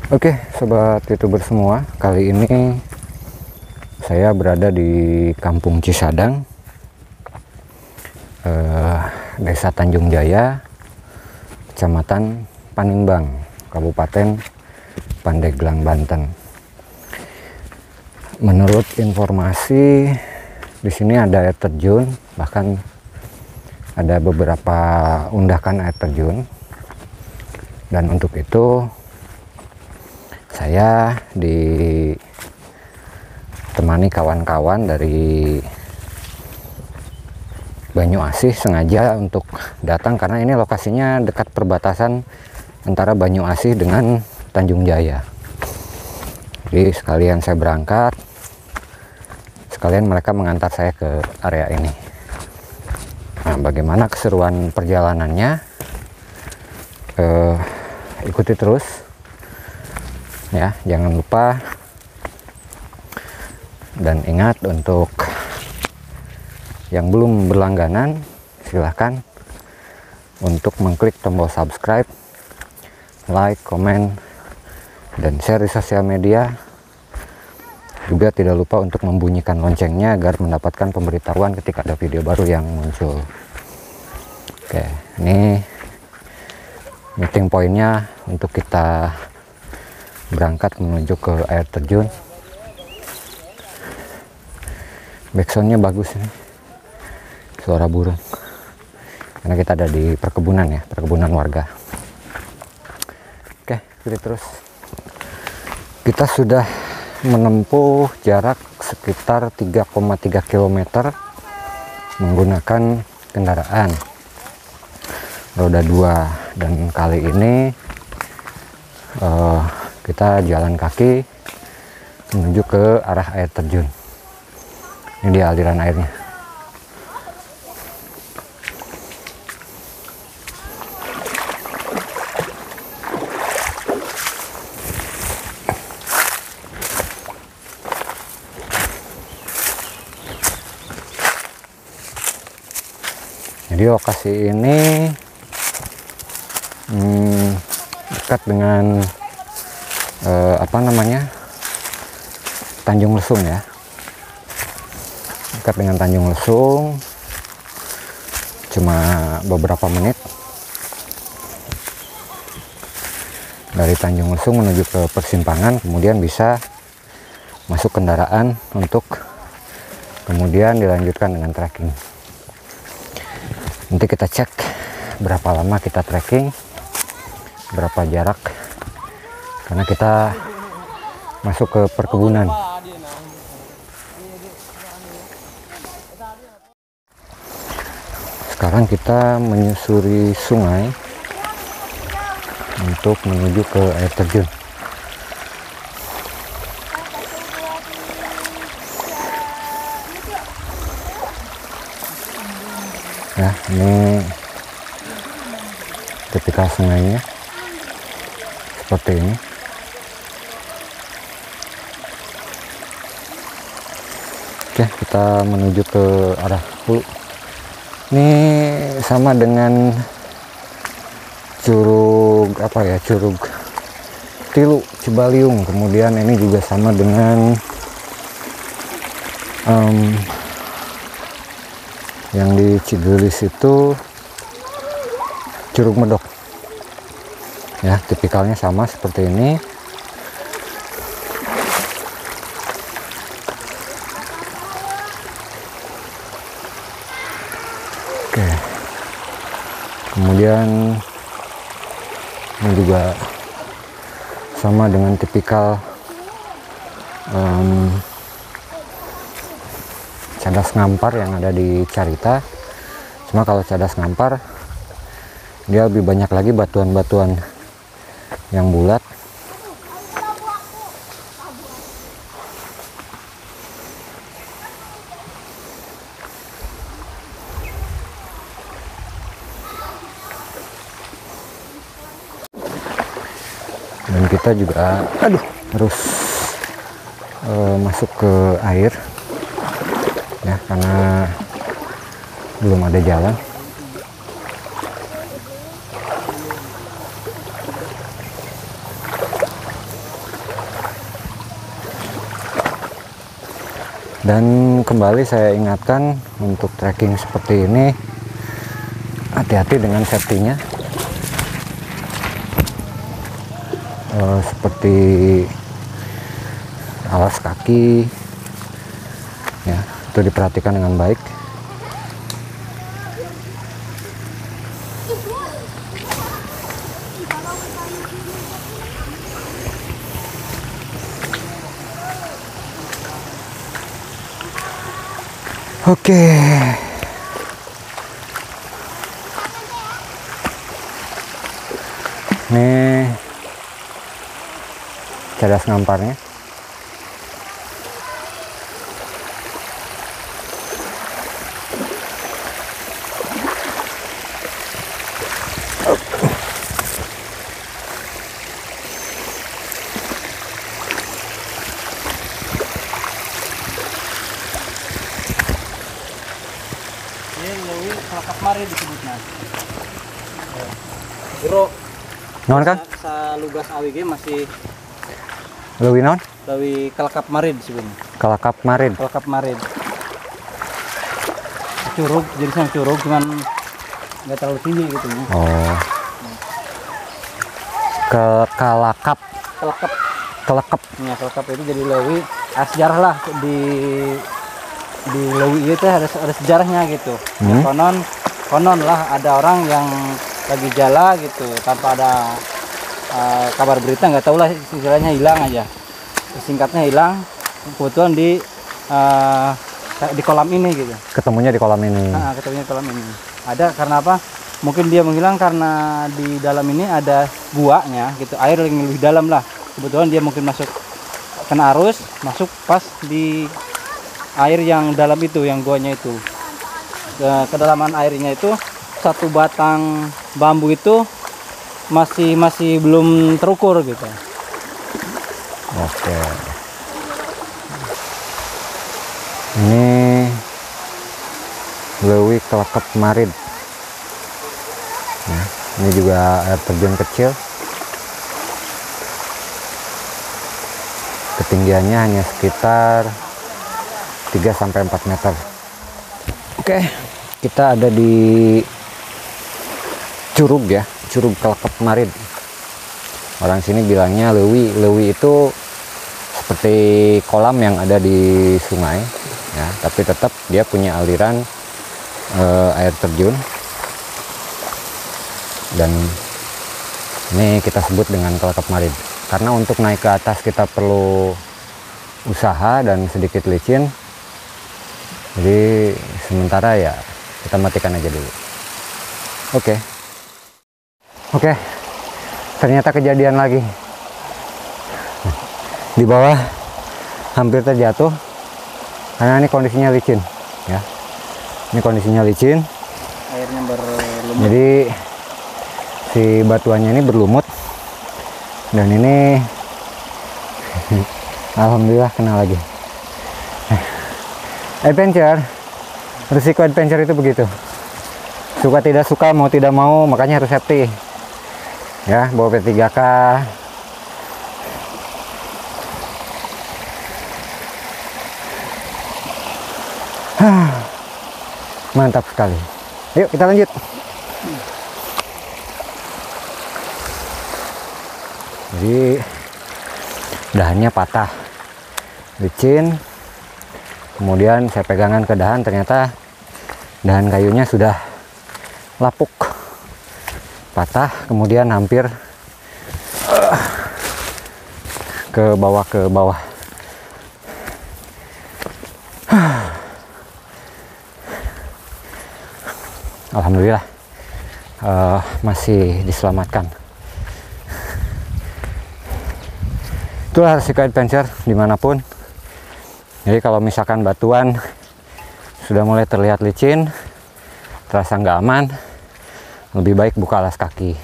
Oke, sobat YouTuber semua, kali ini saya berada di Kampung Cisadang, Desa Tanjung Jaya, Kecamatan Panimbang, Kabupaten Pandeglang, Banten. Menurut informasi, di sini ada air terjun, bahkan ada beberapa undakan air terjun, dan untuk itu saya ditemani kawan-kawan dari Banyuasih sengaja untuk datang karena ini lokasinya dekat perbatasan antara Banyuasih dengan Tanjung Jaya. Jadi sekalian saya berangkat, sekalian mereka mengantar saya ke area ini. Nah, bagaimana keseruan perjalanannya? Ikuti terus. Ya, jangan lupa dan ingat untuk yang belum berlangganan, silahkan untuk mengklik tombol subscribe, like, komen, dan share di sosial media. Juga tidak lupa untuk membunyikan loncengnya agar mendapatkan pemberitahuan ketika ada video baru yang muncul. Oke, ini meeting pointnya untuk kita berangkat menuju ke air terjun. Backsoundnya bagus ini, suara burung, karena kita ada di perkebunan ya, perkebunan warga. Oke, ikuti terus. Kita sudah menempuh jarak sekitar 3,3 km menggunakan kendaraan roda 2, dan kali ini kita jalan kaki menuju ke arah air terjun. Ini dia aliran airnya. Jadi lokasi ini dekat dengan Tanjung Lesung ya, dekat dengan Tanjung Lesung, cuma beberapa menit dari Tanjung Lesung menuju ke persimpangan, kemudian bisa masuk kendaraan untuk kemudian dilanjutkan dengan trekking. Nanti kita cek berapa lama kita trekking, berapa jarak, karena kita masuk ke perkebunan. Sekarang kita menyusuri sungai untuk menuju ke air terjun. Ya, ini tipikal sungainya seperti ini. Oke, kita menuju ke arah hulu. Ini sama dengan curug curug Tilu Cibaliung. Kemudian ini juga sama dengan yang di Cigelis itu Curug Medok. Ya, tipikalnya sama seperti ini. Oke. Kemudian ini juga sama dengan tipikal cadas ngampar yang ada di Carita. Cuma kalau cadas ngampar dia lebih banyak lagi batuan-batuan yang bulat. Dan kita juga harus masuk ke air ya, karena belum ada jalan. Dan kembali saya ingatkan, untuk trekking seperti ini hati-hati dengan safety-nya. Seperti alas kaki ya, itu diperhatikan dengan baik. Oke. Nih cadas ngamparnya. Kelakap mari disebutnya. Bro, Non kan? Salugas AWG masih Leuwih non? leuwih kelakap mari disebutnya. Kelakap marid. Kelakap mari. Curug, jenisnya curug cuman nggak terlalu tinggi gitu ya. Oh. Kelakap. Kelakap. Kelakap. Ya, kelakap itu jadi leuwih. Sejarah lah di Leuwih itu ada sejarahnya gitu. Ya, konon lah ada orang yang lagi jalan gitu tanpa ada kabar berita, nggak tahu lah, istilahnya hilang aja, singkatnya hilang, kebetulan di kolam ini gitu. Ketemunya di kolam ini. Ketemunya di kolam ini ada karena apa, mungkin dia menghilang karena di dalam ini ada guanya gitu, air yang lebih dalam lah, kebetulan dia mungkin masuk kena arus, masuk pas di air yang dalam itu, yang guanya itu. Kedalaman airnya itu satu batang bambu itu masih belum terukur gitu. Oke. Ini Leuwih Kelakap Marid. Nah, ini juga air terjun kecil. Ketinggiannya hanya sekitar 3-4 meter. Oke, kita ada di Curug ya, Curug Kelakap Marid. Orang sini bilangnya Leuwih. Leuwih itu seperti kolam yang ada di sungai ya, tapi tetap dia punya aliran air terjun. Dan ini kita sebut dengan Kelakap Marid karena untuk naik ke atas kita perlu usaha dan sedikit licin. Jadi sementara ya kita matikan aja dulu. Oke, ternyata kejadian lagi. Di bawah hampir terjatuh karena ini kondisinya licin ya. Ini kondisinya licin. Airnya berlumut. Jadi si batuannya ini berlumut dan ini alhamdulillah kena lagi. Adventure, risiko adventure itu begitu. Suka tidak suka, mau tidak mau, makanya harus safety. Ya, bawa P3K. Mantap sekali. Yuk kita lanjut. Jadi dahannya patah, licin. Kemudian saya pegangan ke dahan, ternyata dahan kayunya sudah lapuk, patah, kemudian hampir ke bawah. Alhamdulillah masih diselamatkan. Itulah resiko adventure dimanapun. Jadi kalau misalkan batuan sudah mulai terlihat licin, terasa nggak aman, lebih baik buka alas kaki.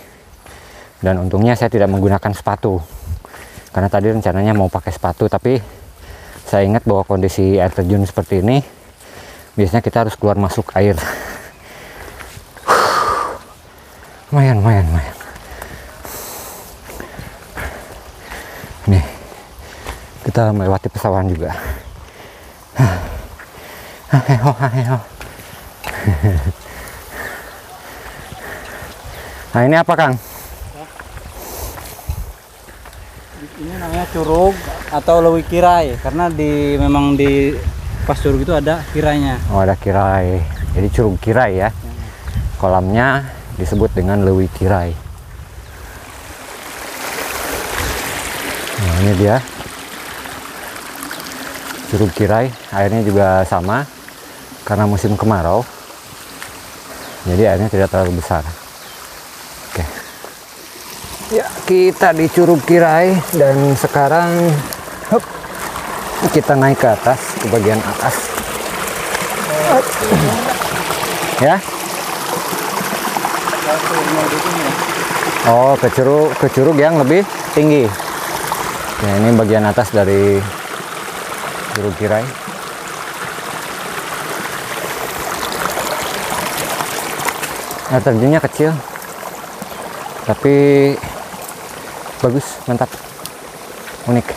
Dan untungnya saya tidak menggunakan sepatu, karena tadi rencananya mau pakai sepatu, tapi saya ingat bahwa kondisi air terjun seperti ini biasanya kita harus keluar masuk air. Lumayan. Nih, kita melewati pesawahan juga. Nah ini apa Kang? Ini namanya curug atau lewi kirai karena memang di pas curug itu ada kirainya. Oh ada kirai, jadi curug kirai ya. Kolamnya disebut dengan lewi kirai. Nah ini dia curug kirai, airnya juga sama karena musim kemarau, jadi airnya tidak terlalu besar. Oke. Ya, kita di Curug Kirai dan sekarang kita naik ke atas, ke bagian atas. Ya. Oh, ke curug yang lebih tinggi. Ya, ini bagian atas dari Curug Kirai. Air terjunnya kecil, tapi bagus, mantap, unik.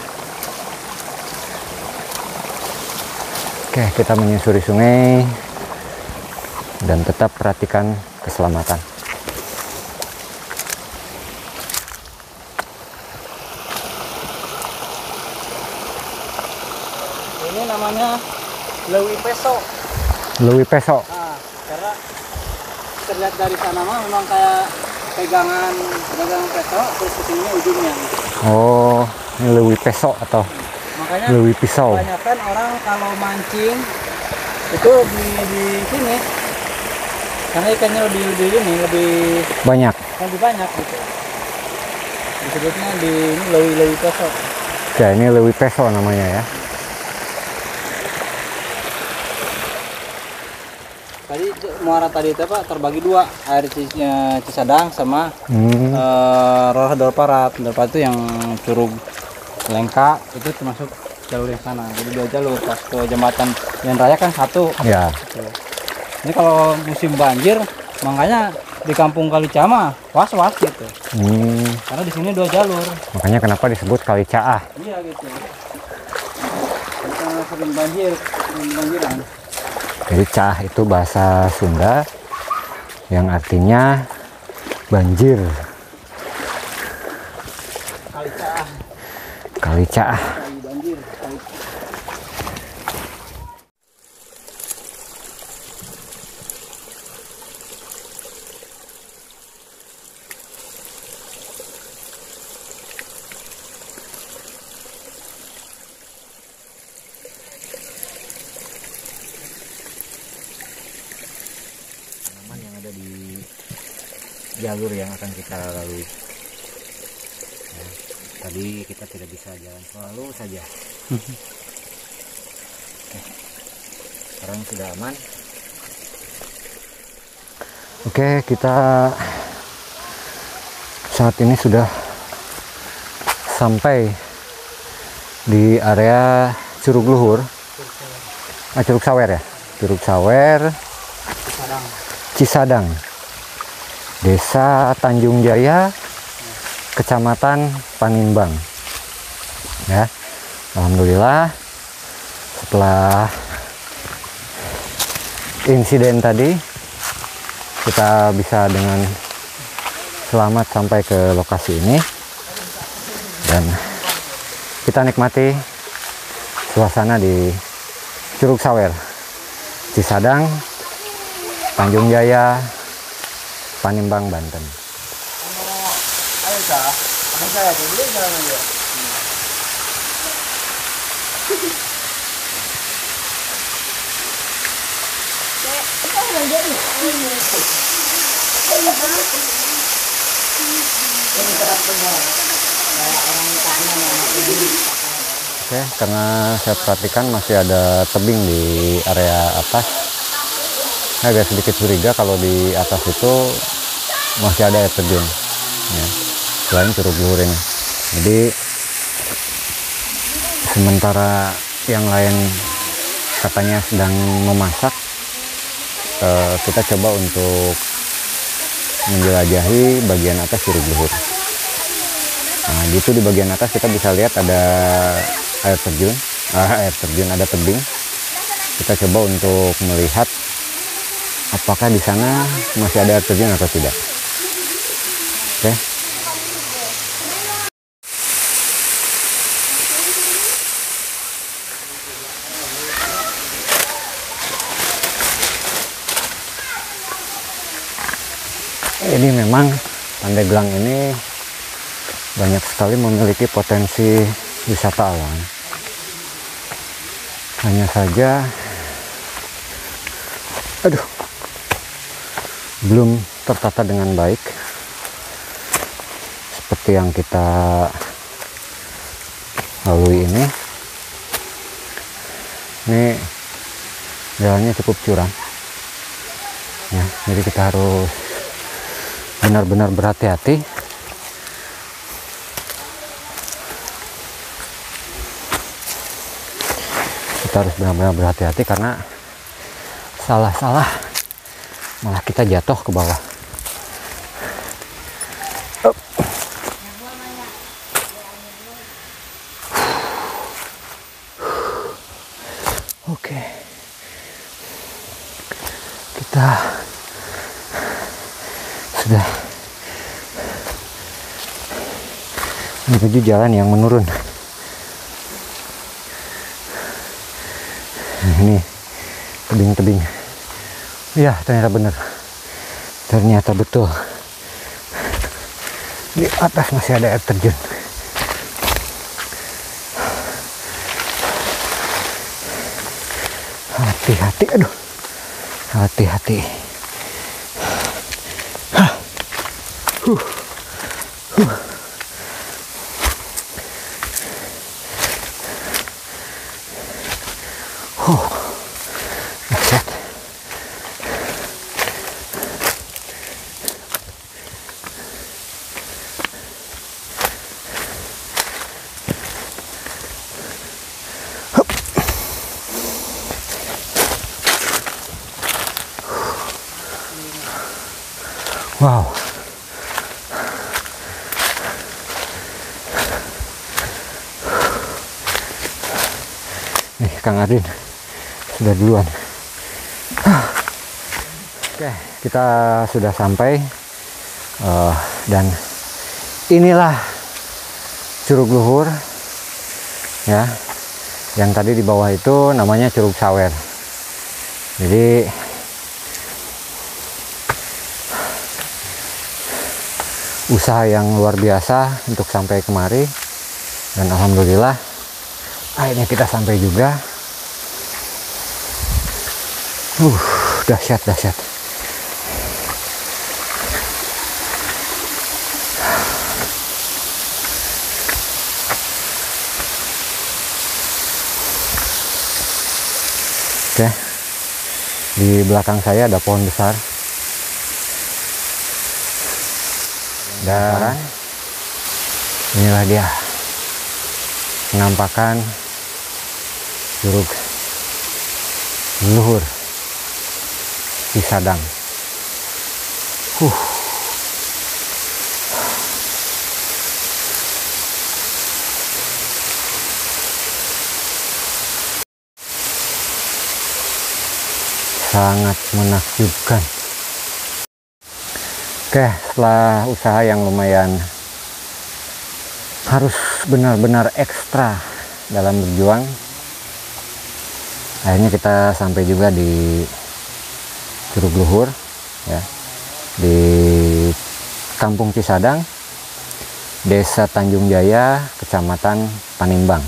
Oke, kita menyusuri sungai dan tetap perhatikan keselamatan. Ini namanya Lewi Peso. Lewi Peso. Nah, karena terlihat dari sana mah memang kayak pegangan peso, terus kesini ujungnya. Oh, ini Lewi Peso atau Makanya Lewi Pisau. kebanyakan orang kalau mancing itu di sini karena ikannya lebih Banyak. banyak gitu. Disebutnya di ini Lewi Peso. Ya, ini Lewi Peso namanya ya. Tadi muara tadi itu Pak terbagi dua, air Cisadang sama Rorah Dorparat. Dorparat itu yang curug Lengka itu termasuk jalur yang sana. Jadi dua jalur, pas ke jembatan yang raya kan satu. Ya. Gitu. Ini kalau musim banjir, makanya di kampung Kalicama was-was gitu. Karena di sini dua jalur. Makanya kenapa disebut Kali Caah. Iya gitu. Kita sering banjiran. Jadi Caah itu bahasa Sunda yang artinya banjir. Kali Caah. Kali Caah. Kali banjir. Kali. Yang ada di jalur yang akan kita lalui. Nah, tadi kita tidak bisa jalan selalu saja. Oke. Sekarang sudah aman. Oke, kita saat ini sudah sampai di area Curug Luhur. Curug Sawer ya. Curug Sawer. Cisadang, Desa Tanjung Jaya, Kecamatan Panimbang. Ya, alhamdulillah setelah insiden tadi kita bisa dengan selamat sampai ke lokasi ini dan kita nikmati suasana di Curug Sawer, Cisadang, Tanjung Jaya, Panimbang, Banten. Ayo Kak, sama saya dulu jalan aja. Oke, karena saya perhatikan masih ada tebing di area atas. Saya agak sedikit curiga kalau di atas itu masih ada air terjun ya, selain Curug Luhur ini. Jadi sementara yang lain katanya sedang memasak, kita coba untuk menjelajahi bagian atas Curug Luhur. Nah, gitu di bagian atas kita bisa lihat ada air terjun, ada tebing kita coba untuk melihat apakah di sana masih ada air terjun atau tidak. Oke. Ini memang Pandeglang ini banyak sekali memiliki potensi wisata alam. Hanya saja, belum tertata dengan baik seperti yang kita lalui ini. Ini jalannya cukup curam ya, jadi kita harus benar-benar berhati-hati. Kita harus benar-benar berhati-hati karena salah-salah malah kita jatuh ke bawah. Oke, kita sudah menuju jalan yang menurun. Nah, ini tebing-tebing. Ya, ternyata benar. Ternyata betul. Di atas masih ada air terjun. Hati-hati, aduh. Hati-hati. Dahsyat. Wow. Nih Kang Adin sudah duluan. Oke, kita sudah sampai dan inilah Curug Luhur ya. Yang tadi di bawah itu namanya Curug Sawer. Jadi usaha yang luar biasa untuk sampai kemari, dan alhamdulillah akhirnya kita sampai juga. Dahsyat. Oke, di belakang saya ada pohon besar. Dan inilah dia penampakan Curug Luhur Cisadang. Sangat menakjubkan. Oke, setelah usaha yang lumayan harus benar-benar ekstra dalam berjuang, akhirnya kita sampai juga di Curug Luhur ya, di Kampung Cisadang, Desa Tanjung Jaya, Kecamatan Panimbang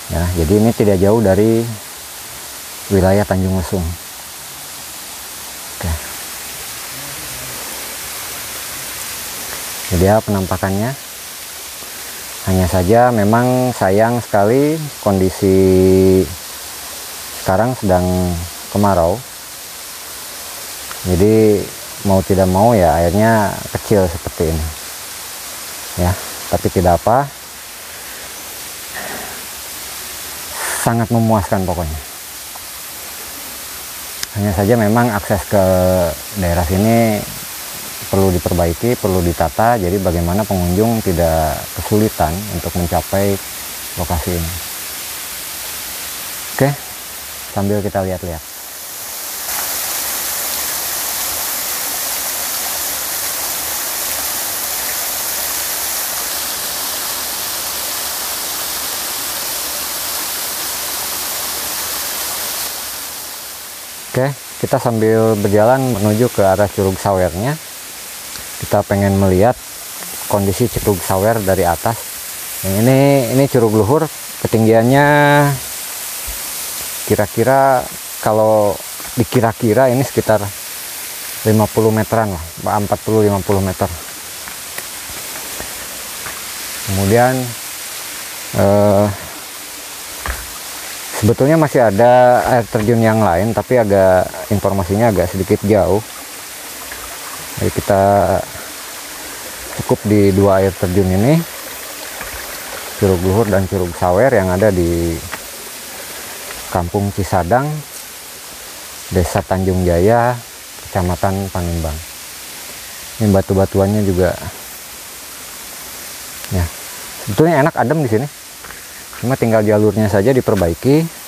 ya. Jadi ini tidak jauh dari wilayah Tanjung Lesung. Oke, jadi ya penampakannya. Hanya saja memang sayang sekali kondisi sekarang sedang kemarau, jadi mau tidak mau ya airnya kecil seperti ini ya, tapi tidak apa, sangat memuaskan pokoknya. Hanya saja memang akses ke daerah sini perlu diperbaiki, perlu ditata, jadi bagaimana pengunjung tidak kesulitan untuk mencapai lokasi ini. Oke, sambil kita lihat-lihat. Oke, kita sambil berjalan menuju ke arah Curug Sawernya. Kita pengen melihat kondisi Curug Sawer dari atas. Yang ini Curug Luhur, ketinggiannya kira-kira kalau dikira-kira ini sekitar 50 meteran lah, 40-50 meter. Kemudian sebetulnya masih ada air terjun yang lain, tapi informasinya agak sedikit jauh. Jadi kita cukup di 2 air terjun ini, Curug Luhur dan Curug Sawer yang ada di Kampung Cisadang, Desa Tanjung Jaya, Kecamatan Panimbang. Ini batu-batuannya juga, ya sebetulnya enak, adem di sini. Cuma tinggal jalurnya saja diperbaiki.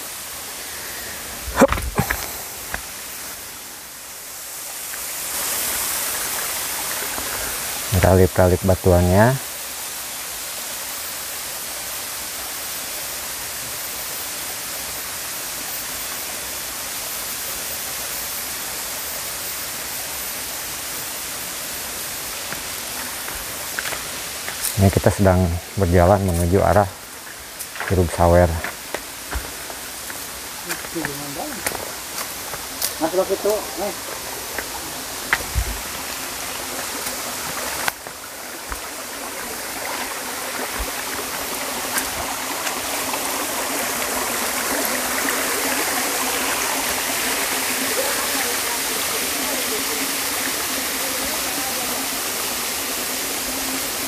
Talip-talip batuannya. Ini kita sedang berjalan menuju arah Curug Sawer.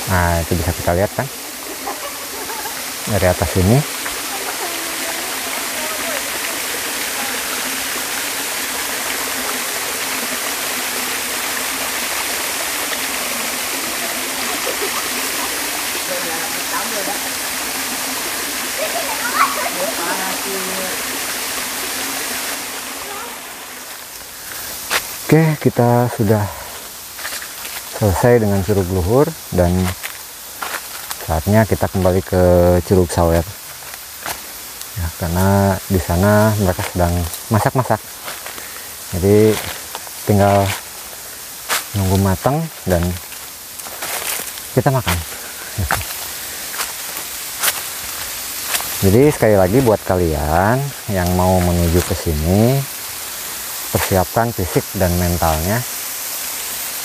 Nah, itu bisa kita lihat kan dari atas ini. Oke, kita sudah selesai dengan Curug Luhur dan saatnya kita kembali ke Curug Sawer. Ya, karena di sana mereka sedang masak-masak. Jadi tinggal nunggu matang dan kita makan. Jadi sekali lagi buat kalian yang mau menuju ke sini, persiapkan fisik dan mentalnya.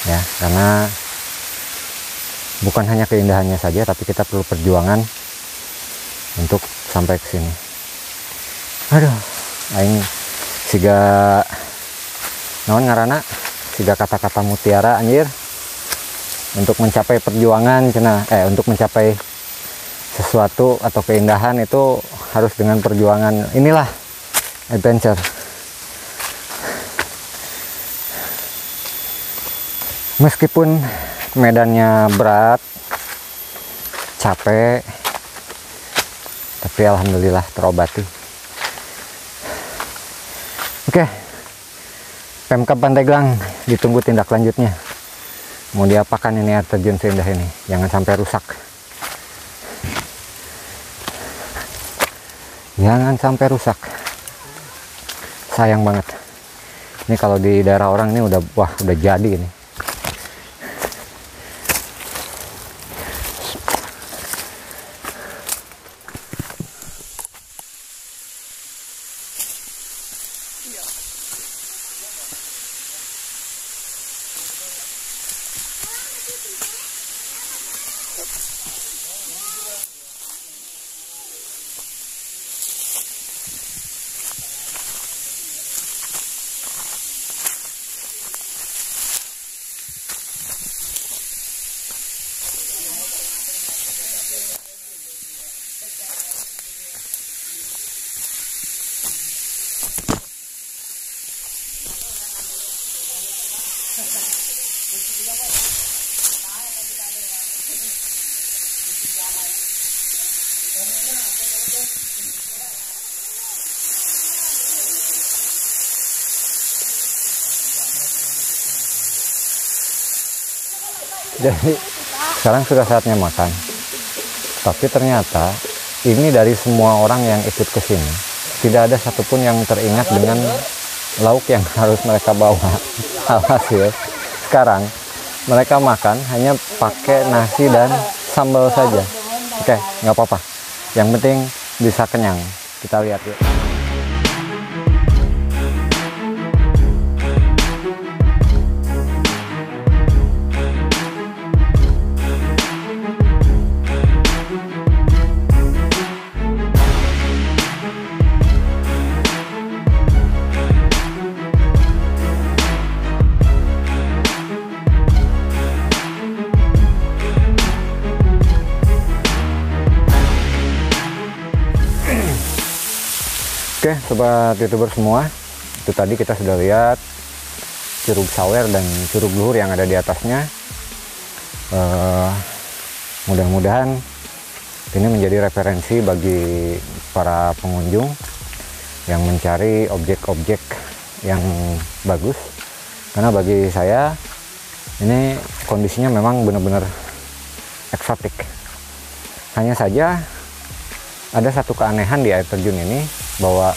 Ya, karena bukan hanya keindahannya saja, tapi kita perlu perjuangan untuk sampai ke sini. Aduh, aing siga naon ngaranna, siga kata-kata mutiara anjir. Untuk mencapai perjuangan untuk mencapai sesuatu atau keindahan itu harus dengan perjuangan. Inilah adventure. Meskipun medannya berat, capek, tapi alhamdulillah terobati. Oke, Pemkab Pandeglang, ditunggu tindak lanjutnya. Mau diapakan ini air terjun seindah ini? Jangan sampai rusak. Jangan sampai rusak. Sayang banget. Ini kalau di daerah orang ini udah jadi ini. Jadi sekarang sudah saatnya makan. Tapi ternyata ini dari semua orang yang ikut ke sini, tidak ada satupun yang teringat dengan lauk yang harus mereka bawa. Alhasil sekarang mereka makan hanya pakai nasi dan sambal saja. Oke, nggak apa-apa. Yang penting bisa kenyang. Kita lihat yuk. Oke, sobat youtuber semua, itu tadi kita sudah lihat Curug Sawer dan Curug Luhur yang ada di atasnya. Mudah-mudahan ini menjadi referensi bagi para pengunjung yang mencari objek-objek yang bagus, karena bagi saya ini kondisinya memang benar-benar eksotik. Hanya saja ada satu keanehan di air terjun ini, bahwa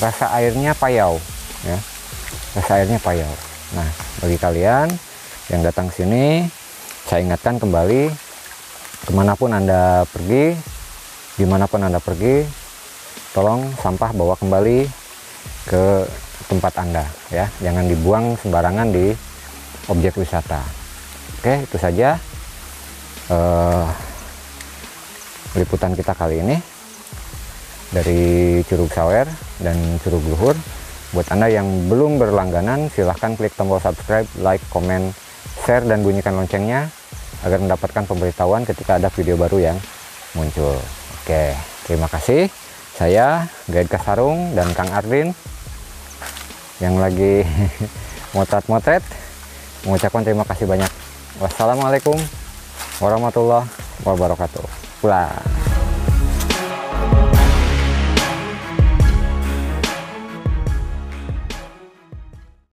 rasa airnya payau, ya, rasa airnya payau. Nah, bagi kalian yang datang sini, saya ingatkan kembali, kemanapun Anda pergi, dimanapun Anda pergi, tolong sampah bawa kembali ke tempat Anda, ya, jangan dibuang sembarangan di objek wisata. Oke, itu saja liputan kita kali ini dari Curug Sawer dan Curug Luhur. Buat Anda yang belum berlangganan, silahkan klik tombol subscribe, like, komen, share, dan bunyikan loncengnya agar mendapatkan pemberitahuan ketika ada video baru yang muncul. Oke, terima kasih. Saya Guide Kasarung dan Kang Ardin yang lagi motret-motret mengucapkan terima kasih banyak. Wassalamualaikum warahmatullahi wabarakatuh. Pulang.